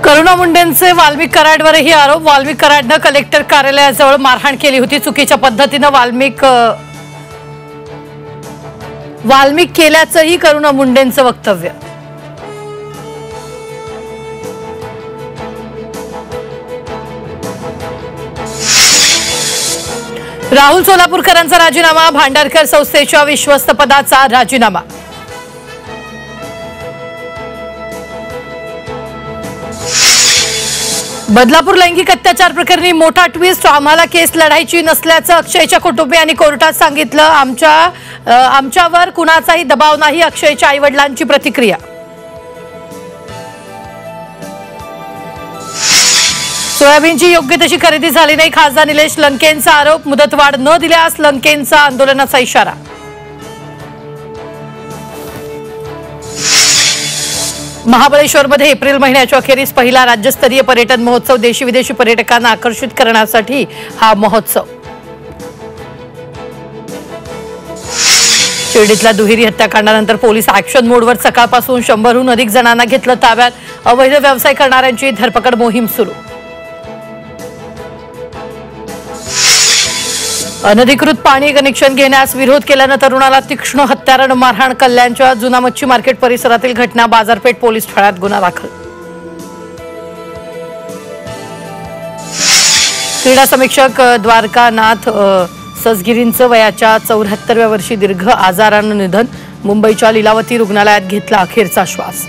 करुणा मुंडेंचे वाल्मिक कराडवरही आरोप। वाल्मिक कराडने कलेक्टर कार्यालयाजवळ मारहाण केली होती। चुकीच्या पद्धतीने वाल्मिक केल्याचंही करुणा मुंडेंचं वक्तव्य। राहुल सोलापूरकरांचा राजीनामा। भांडारकर संस्थेच्या विश्वस्त पदाचा राजीनामा। बदलापूर लैंगिक अत्याचार प्रकरणी मोठा ट्विस्ट। आम्हाला केस लढायची नसल्याचं अक्षयच्या कुटुंबियांनी कोर्टात सांगितलं। आमच्यावर कुणाचाही दबाव नाही, अक्षयच्या आईवडिलांची प्रतिक्रिया। सोयाबीनची योग्य तशी खरेदी झाली नाही, खासदार निलेश लंकेंचा आरोप। मुदतवाढ न दिल्यास लंकेंचा आंदोलनाचा इशारा। महाबळेश्वरमध्ये एप्रिल महिन्याच्या अखेरीस पहिला राज्यस्तरीय पर्यटन महोत्सव। देशी विदेशी पर्यटकांना आकर्षित करण्यासाठी हा महोत्सव। शिर्डीतल्या दुहेरी हत्याकांडानंतर पोलीस ऍक्शन मोडवर। सकाळपासून 100हून अधिक जणांना घेतलं ताब्यात। अवैध व्यवसाय करणाऱ्यांची धरपकड मोहीम सुरू। अनधिकृत पाणी कनेक्शन घेण्यास विरोध केल्यानं तरुणाला तीक्ष्ण हत्यारानं मारहाण। कल्याणच्या जुना मच्छी मार्केट परिसरातील घटना। बाजारपेठ पोलीस ठाण्यात गुन्हा दाखल। क्रीडा समीक्षक द्वारकानाथ ससगिरींचं वयाच्या 74व्या वर्षी दीर्घ आजारानं निधन। मुंबईच्या लीलावती रुग्णालयात घेतला अखेरचा श्वास।